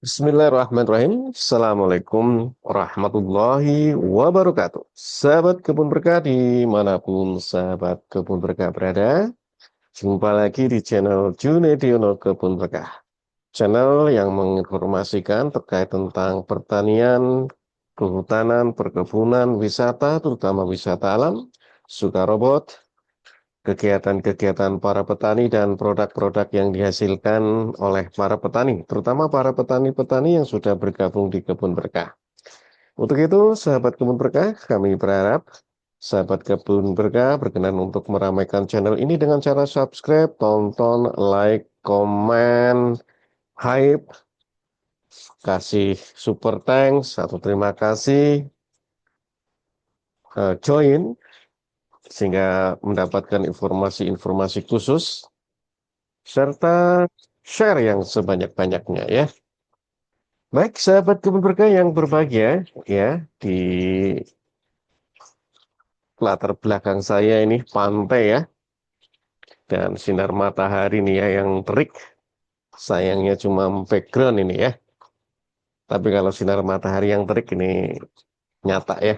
Bismillahirrahmanirrahim. Assalamualaikum warahmatullahi wabarakatuh. Sahabat kebun berkah dimanapun sahabat kebun berkah berada. Jumpa lagi di channel Junediono Kebun Berkah. Channel yang menginformasikan terkait tentang pertanian, kehutanan, perkebunan, wisata, terutama wisata alam, suka robot, kegiatan-kegiatan para petani dan produk-produk yang dihasilkan oleh para petani, terutama para petani-petani yang sudah bergabung di Kebun Berkah. Untuk itu, sahabat Kebun Berkah, kami berharap sahabat Kebun Berkah berkenan untuk meramaikan channel ini dengan cara subscribe, tonton, like, komen, hype, kasih super thanks atau terima kasih, join, sehingga mendapatkan informasi-informasi khusus serta share yang sebanyak-banyaknya ya. Baik, sahabat kebun berkah yang berbahagia, ya, di latar belakang saya ini pantai ya, dan sinar matahari nih ya yang terik. Sayangnya cuma background ini ya. Tapi kalau sinar matahari yang terik ini nyata ya.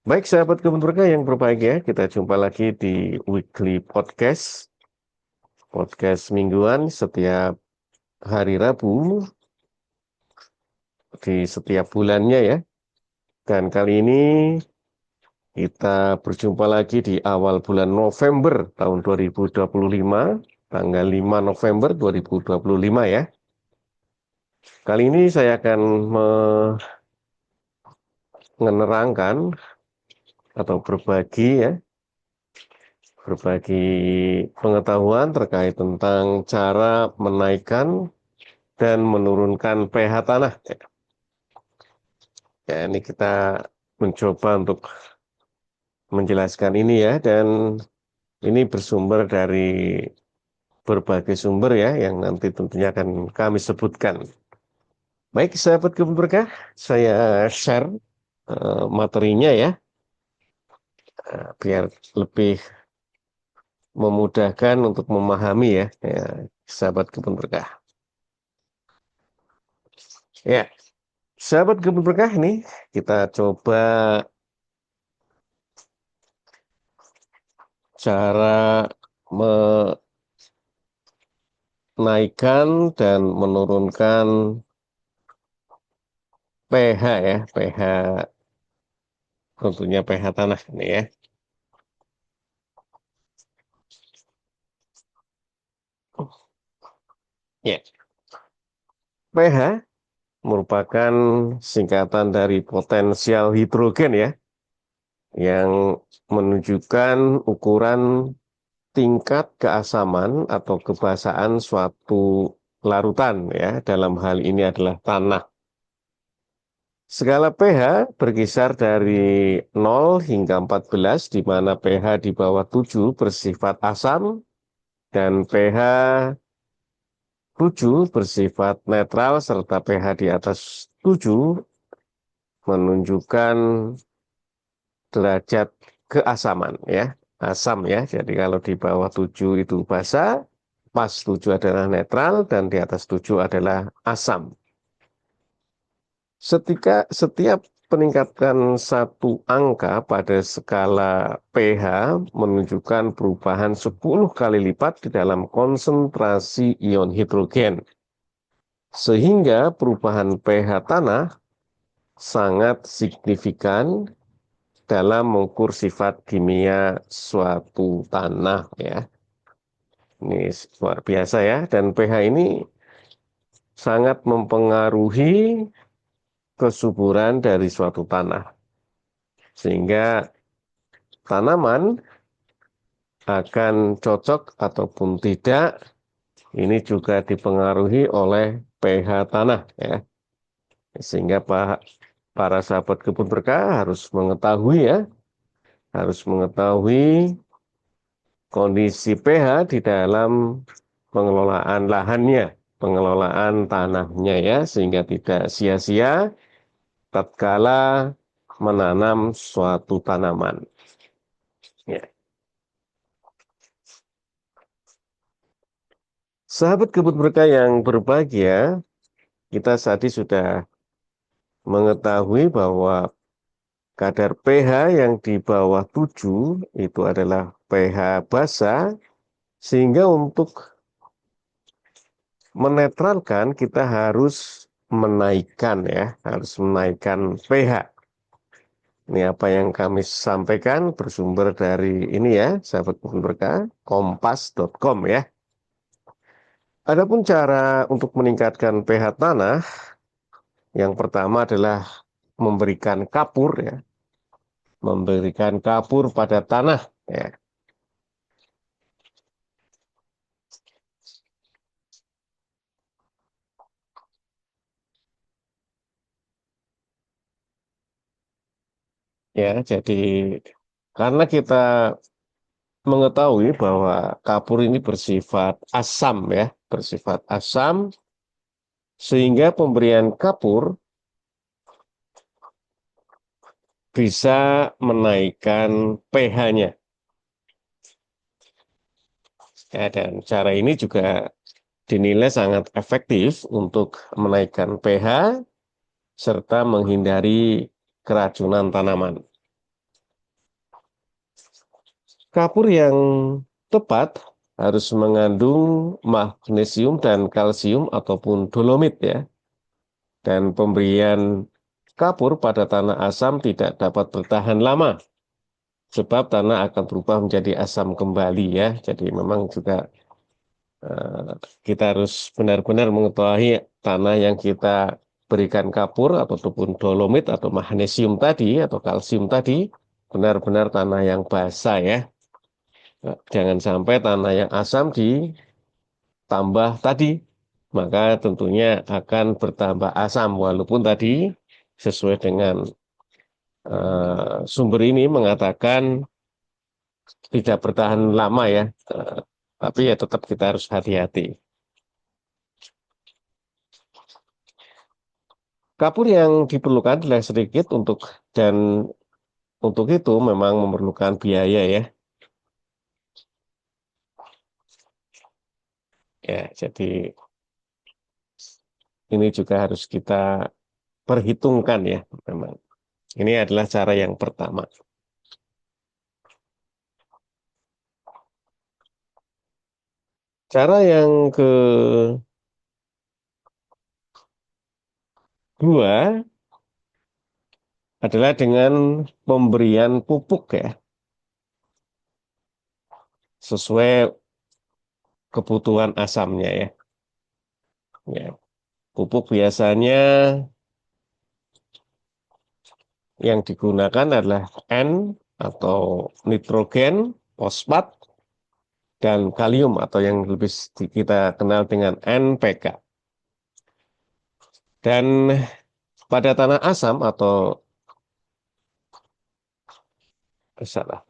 Baik, sahabat kebun berkah yang berbahagia, kita jumpa lagi di weekly podcast, podcast mingguan setiap hari Rabu di setiap bulannya ya. Dan kali ini kita berjumpa lagi di awal bulan November tahun 2025, tanggal 5 November 2025 ya. Kali ini saya akan menerangkan atau berbagi pengetahuan terkait tentang cara menaikkan dan menurunkan pH tanah. Ya, ini kita mencoba untuk menjelaskan ini ya, dan ini bersumber dari berbagai sumber ya, yang nanti tentunya akan kami sebutkan. Baik, sahabat kebun berkah, saya share materinya ya, biar lebih memudahkan untuk memahami ya, sahabat kebun berkah. Ya, sahabat kebun berkah ini kita coba cara menaikkan dan menurunkan pH ya, pH tentunya pH tanah ini ya. Ya, pH merupakan singkatan dari potensial hidrogen ya, yang menunjukkan ukuran tingkat keasaman atau kebasaan suatu larutan ya, dalam hal ini adalah tanah. Skala pH berkisar dari 0 hingga 14, di mana pH di bawah 7 bersifat asam dan pH 7 bersifat netral, serta pH di atas 7 menunjukkan derajat keasaman ya, asam ya. Jadi kalau di bawah 7 itu basa, pas 7 adalah netral, dan di atas 7 adalah asam. Setiap peningkatan satu angka pada skala pH menunjukkan perubahan 10 kali lipat di dalam konsentrasi ion hidrogen. Sehingga perubahan pH tanah sangat signifikan dalam mengukur sifat kimia suatu tanah ya. Ini luar biasa ya, dan pH ini sangat mempengaruhi kesuburan dari suatu tanah. Sehingga tanaman akan cocok ataupun tidak, ini juga dipengaruhi oleh pH tanah ya. Sehingga para sahabat kebun berkah harus mengetahui ya, harus mengetahui kondisi pH di dalam pengelolaan lahannya, pengelolaan tanahnya ya, sehingga tidak sia-sia tatkala menanam suatu tanaman. Ya. Sahabat kebun berkah yang berbahagia, kita tadi sudah mengetahui bahwa kadar pH yang di bawah 7 itu adalah pH basa, sehingga untuk menetralkan kita harus menaikkan ya, harus menaikkan pH. Ini apa yang kami sampaikan bersumber dari ini ya, sahabat kebun berkah, kompas.com ya. Adapun cara untuk meningkatkan pH tanah, yang pertama adalah memberikan kapur ya, memberikan kapur pada tanah ya. Ya, jadi karena kita mengetahui bahwa kapur ini bersifat asam ya, bersifat asam, sehingga pemberian kapur bisa menaikkan pH-nya. Ya, dan cara ini juga dinilai sangat efektif untuk menaikkan pH serta menghindari keracunan tanaman. Kapur yang tepat harus mengandung magnesium dan kalsium ataupun dolomit ya. Dan pemberian kapur pada tanah asam tidak dapat bertahan lama, sebab tanah akan berubah menjadi asam kembali ya. Jadi memang juga kita harus benar-benar mengetahui tanah yang kita berikan kapur ataupun dolomit atau magnesium tadi atau kalsium tadi benar-benar tanah yang basah ya. Jangan sampai tanah yang asam ditambah tadi, maka tentunya akan bertambah asam walaupun tadi sesuai dengan sumber ini mengatakan tidak bertahan lama ya. Tapi ya tetap kita harus hati-hati. Kapur yang diperlukan adalah sedikit dan untuk itu memang memerlukan biaya ya. Ya, jadi ini juga harus kita perhitungkan ya memang. Ini adalah cara yang pertama. Cara yang kedua adalah dengan pemberian pupuk ya, sesuai kebutuhan asamnya ya. Ya, pupuk biasanya yang digunakan adalah N atau nitrogen, fosfat, dan kalium atau yang lebih kita kenal dengan NPK. Dan pada tanah asam atau salah.